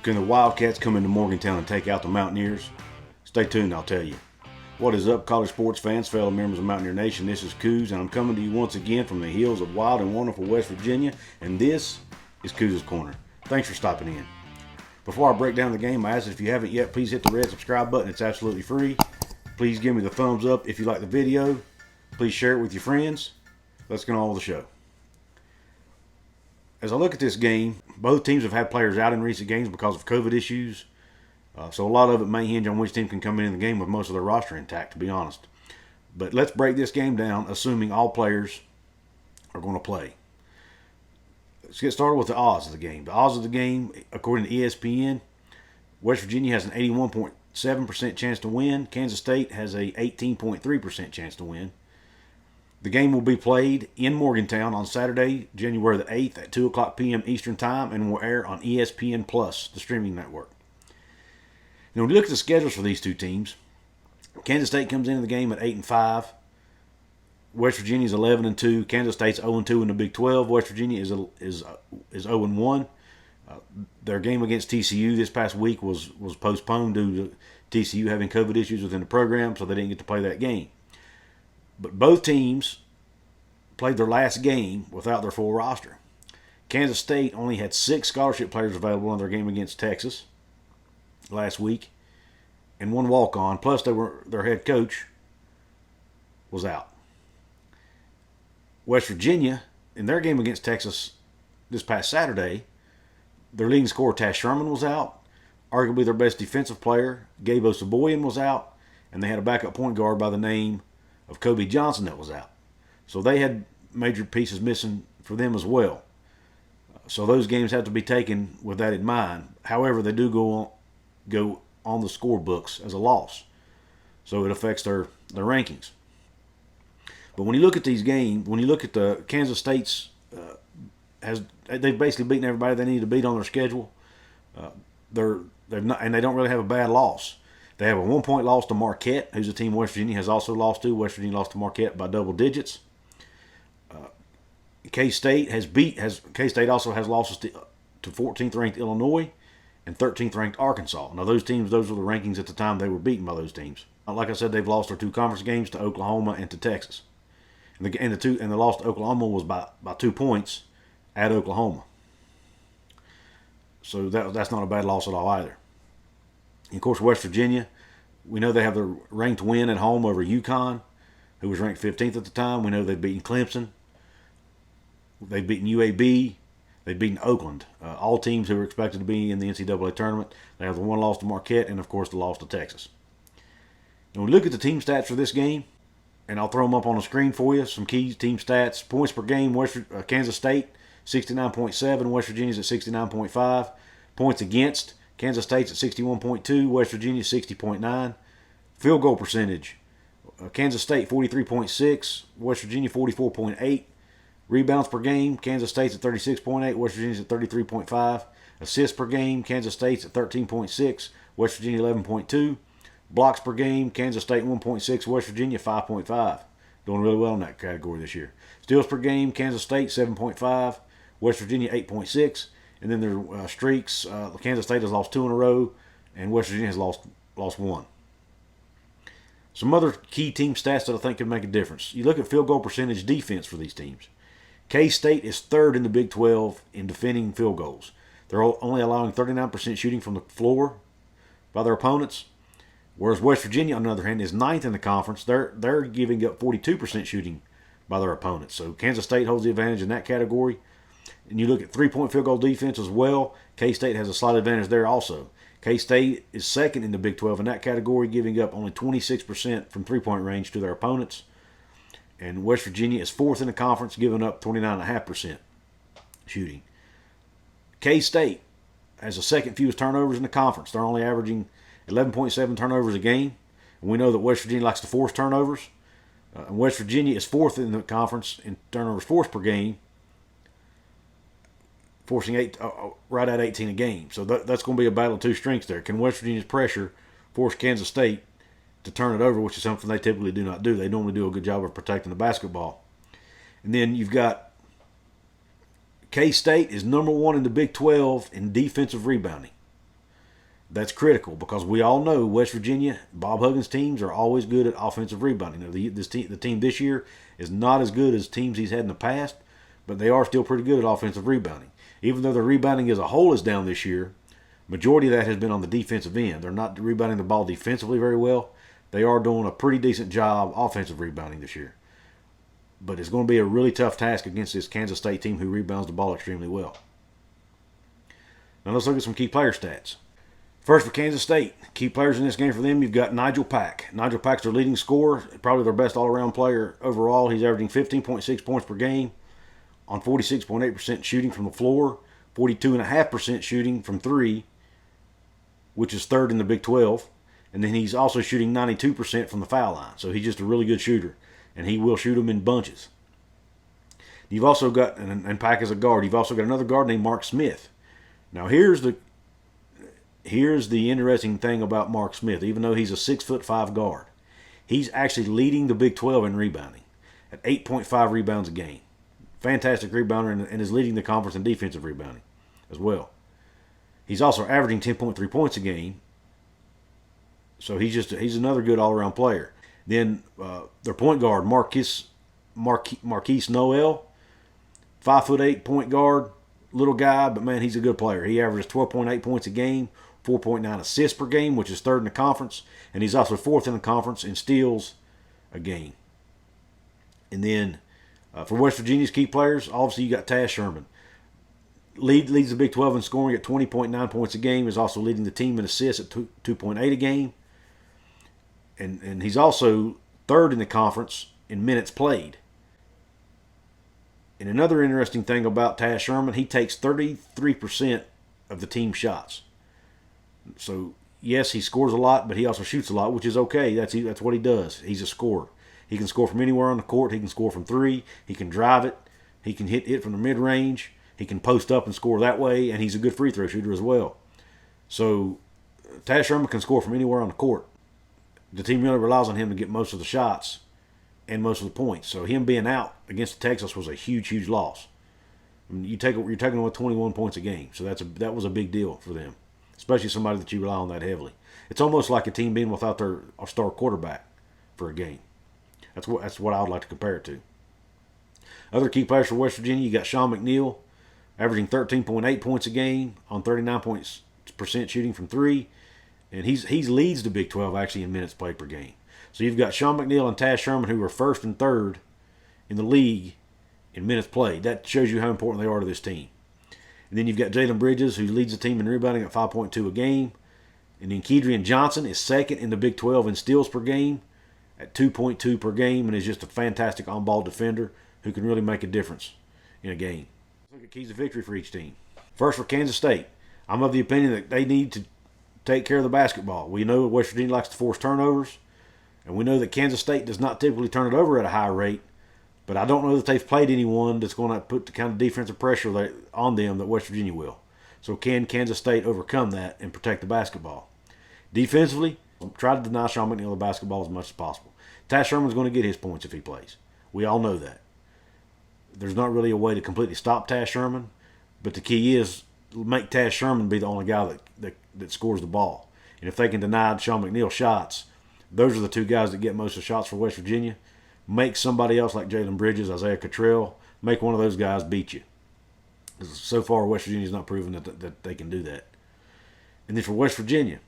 Can the Wildcats come into Morgantown and take out the Mountaineers? Stay tuned, I'll tell you. What is up, college sports fans, fellow members of Mountaineer Nation? This is Coos, and I'm coming to you once again from the hills of wild and wonderful West Virginia, and this is Coos' Corner. Thanks for stopping in. Before I break down the game, I ask that if you haven't yet, please hit the red subscribe button. It's absolutely free. Please give me the thumbs up if you like the video. Please share it with your friends. Let's get on with the show. As I look at this game, both teams have had players out in recent games because of COVID issues. So a lot of it may hinge on which team can come in the game with most of their roster intact, to be honest. But let's break this game down, assuming all players are going to play. Let's get started with the odds of the game. The odds of the game, according to ESPN, West Virginia has an 81.7% chance to win. Kansas State has a 18.3% chance to win. The game will be played in Morgantown on Saturday, January the 8th at 2 o'clock p.m. Eastern Time, and will air on ESPN Plus, the streaming network. Now, when you look at the schedules for these two teams, Kansas State comes into the game at 8-5. West Virginia is 11-2. Kansas State's 0-2 in the Big 12. West Virginia is 0-1. Their game against TCU this past week was postponed due to TCU having COVID issues within the program, so they didn't get to play that game. But both teams played their last game without their full roster. Kansas State only had 6 scholarship players available in their game against Texas last week, and 1 walk-on, plus their head coach was out. West Virginia, in their game against Texas this past Saturday, their leading scorer, Taz Sherman, was out. Arguably their best defensive player, Gabe Osaboyan, was out, and they had a backup point guard by the name of Kobe Johnson that was out. So they had major pieces missing for them as well. So those games have to be taken with that in mind. However, they do go on the scorebooks as a loss. So it affects their rankings. But when you look at these games, when you look at the Kansas State's, they've basically beaten everybody they need to beat on their schedule. They've not, and they don't really have a bad loss. They have a 1-point loss to Marquette, who's a team West Virginia has also lost to. West Virginia lost to Marquette by double digits. K-State also has losses to 14th ranked Illinois and 13th ranked Arkansas. Now those were the rankings at the time they were beaten by those teams. Like I said, they've lost their 2 conference games to Oklahoma and to Texas. And the loss to Oklahoma was by 2 points at Oklahoma. So that's not a bad loss at all either. And of course, West Virginia, we know they have the ranked win at home over UConn, who was ranked 15th at the time. We know they've beaten Clemson. They've beaten UAB. They've beaten Oakland. All teams who were expected to be in the NCAA tournament. They have the 1 loss to Marquette and, of course, the loss to Texas. And we look at the team stats for this game, and I'll throw them up on the screen for you. Some key team stats. Points per game, Kansas State, 69.7. West Virginia's at 69.5. Points against, Kansas State's at 61.2. West Virginia, 60.9. Field goal percentage, Kansas State, 43.6. West Virginia, 44.8. Rebounds per game, Kansas State's at 36.8. West Virginia's at 33.5. Assists per game, Kansas State's at 13.6. West Virginia, 11.2. Blocks per game, Kansas State 1.6, West Virginia 5.5. Doing really well in that category this year. Steals per game, Kansas State 7.5, West Virginia 8.6. And then their streaks, Kansas State has lost 2 in a row, and West Virginia has lost 1. Some other key team stats that I think could make a difference. You look at field goal percentage defense for these teams. K-State is 3rd in the Big 12 in defending field goals. They're only allowing 39% shooting from the floor by their opponents. Whereas West Virginia, on the other hand, is 9th in the conference. They're giving up 42% shooting by their opponents. So Kansas State holds the advantage in that category. And you look at 3-point field goal defense as well. K-State has a slight advantage there also. K-State is 2nd in the Big 12 in that category, giving up only 26% from 3-point range to their opponents. And West Virginia is 4th in the conference, giving up 29.5% shooting. K-State has the 2nd fewest turnovers in the conference. They're only averaging 11.7 turnovers a game. And we know that West Virginia likes to force turnovers. And West Virginia is 4th in the conference in turnovers forced per game, forcing right at 18 a game. So that's going to be a battle of 2 strengths there. Can West Virginia's pressure force Kansas State to turn it over, which is something they typically do not do. They normally do a good job of protecting the basketball. And then you've got K-State is number 1 in the Big 12 in defensive rebounding. That's critical because we all know West Virginia, Bob Huggins teams are always good at offensive rebounding. Now, the team this year is not as good as teams he's had in the past, but they are still pretty good at offensive rebounding. Even though the rebounding as a whole is down this year, majority of that has been on the defensive end. They're not rebounding the ball defensively very well. They are doing a pretty decent job offensive rebounding this year. But it's going to be a really tough task against this Kansas State team who rebounds the ball extremely well. Now let's look at some key player stats. First for Kansas State, key players in this game for them, you've got Nijel Pack. Nijel Pack's their leading scorer, probably their best all-around player overall. He's averaging 15.6 points per game on 46.8% shooting from the floor, 42.5% shooting from three, which is third in the Big 12. And then he's also shooting 92% from the foul line. So he's just a really good shooter, and he will shoot them in bunches. You've also got, and Pack is a guard, you've also got another guard named Mark Smith. Now here's the interesting thing about Mark Smith. Even though he's a 6'5" guard, he's actually leading the Big 12 in rebounding at 8.5 rebounds a game. Fantastic rebounder and is leading the conference in defensive rebounding as well. He's also averaging 10.3 points a game. So he's another good all-around player. Then their point guard, Marquise Noel, 5'8" point guard, little guy, but man, he's a good player. He averages 12.8 points a game, 4.9 assists per game, which is third in the conference, and he's also fourth in the conference in steals a game. And then for West Virginia's key players, obviously you got Taz Sherman. Leads the Big 12 in scoring at 20.9 points a game, is also leading the team in assists at 2.8 a game. And he's also third in the conference in minutes played. And another interesting thing about Taz Sherman, he takes 33% of the team shots. So, yes, he scores a lot, but he also shoots a lot, which is okay. That's what he does. He's a scorer. He can score from anywhere on the court. He can score from three. He can drive it. He can hit from the mid-range. He can post up and score that way, and he's a good free throw shooter as well. So, Taz Sherman can score from anywhere on the court. The team really relies on him to get most of the shots and most of the points. So him being out against Texas was a huge, huge loss. I mean, you're taking away 21 points a game, so that was a big deal for them, especially somebody that you rely on that heavily. It's almost like a team being without their star quarterback for a game. That's what I would like to compare it to. Other key players for West Virginia, you got Sean McNeil, averaging 13.8 points a game on 39% shooting from three. And he leads the Big 12 actually in minutes played per game. So you've got Sean McNeil and Taz Sherman who are first and third in the league in minutes played. That shows you how important they are to this team. And then you've got Jalen Bridges who leads the team in rebounding at 5.2 a game. And then Kedrian Johnson is second in the Big 12 in steals per game at 2.2 per game and is just a fantastic on-ball defender who can really make a difference in a game. Let's look at keys to victory for each team. First for Kansas State, I'm of the opinion that they need to take care of the basketball. We know West Virginia likes to force turnovers, and we know that Kansas State does not typically turn it over at a high rate, but I don't know that they've played anyone that's going to put the kind of defensive pressure on them that West Virginia will. So can Kansas State overcome that and protect the basketball? Defensively, try to deny Sean McNeil the basketball as much as possible. Taz Sherman's going to get his points if he plays. We all know that. There's not really a way to completely stop Taz Sherman, but the key is make Taz Sherman be the only guy that scores the ball. And if they can deny Sean McNeil shots, those are the two guys that get most of the shots for West Virginia. Make somebody else like Jalen Bridges, Isaiah Cottrell, make one of those guys beat you. So far, West Virginia's not proven that they can do that. And then for West Virginia,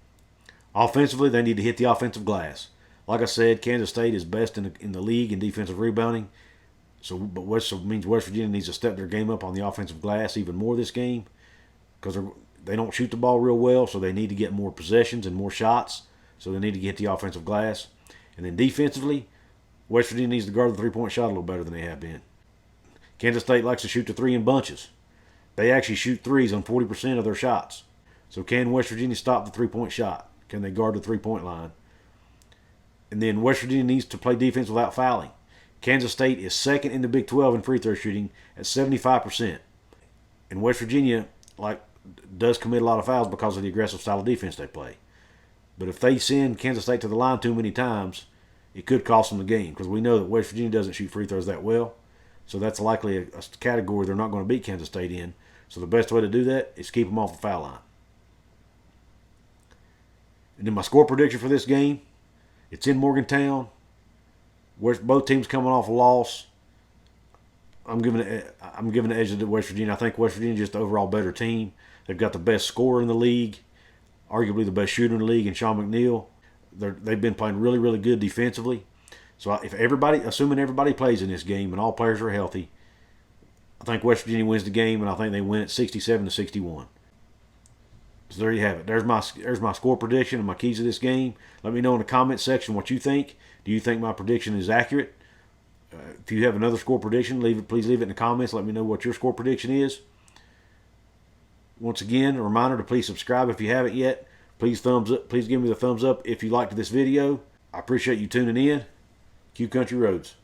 offensively, they need to hit the offensive glass. Like I said, Kansas State is best in the league in defensive rebounding. But means West Virginia needs to step their game up on the offensive glass even more this game because they don't shoot the ball real well, so they need to get more possessions and more shots. So they need to get the offensive glass. And then defensively, West Virginia needs to guard the three-point shot a little better than they have been. Kansas State likes to shoot the three in bunches. They actually shoot threes on 40% of their shots. So can West Virginia stop the three-point shot? Can they guard the three-point line? And then West Virginia needs to play defense without fouling. Kansas State is second in the Big 12 in free throw shooting at 75%. And West Virginia does commit a lot of fouls because of the aggressive style of defense they play. But if they send Kansas State to the line too many times, it could cost them the game because we know that West Virginia doesn't shoot free throws that well. So that's likely a category they're not going to beat Kansas State in. So the best way to do that is keep them off the foul line. then my score prediction for this game, it's in Morgantown. Both teams coming off a loss. I'm giving the edge to West Virginia. I think West Virginia is just the overall better team. They've got the best scorer in the league, arguably the best shooter in the league, in Sean McNeil. They've been playing really, really good defensively. So assuming everybody plays in this game and all players are healthy, I think West Virginia wins the game, and I think they win it 67-61. So there you have it. There's my score prediction and my keys to this game. Let me know in the comments section what you think. Do you think my prediction is accurate? If you have another score prediction, please leave it in the comments. Let me know what your score prediction is. Once again, a reminder to please subscribe if you haven't yet. Please give me the thumbs up if you liked this video. I appreciate you tuning in. Q Country Roads.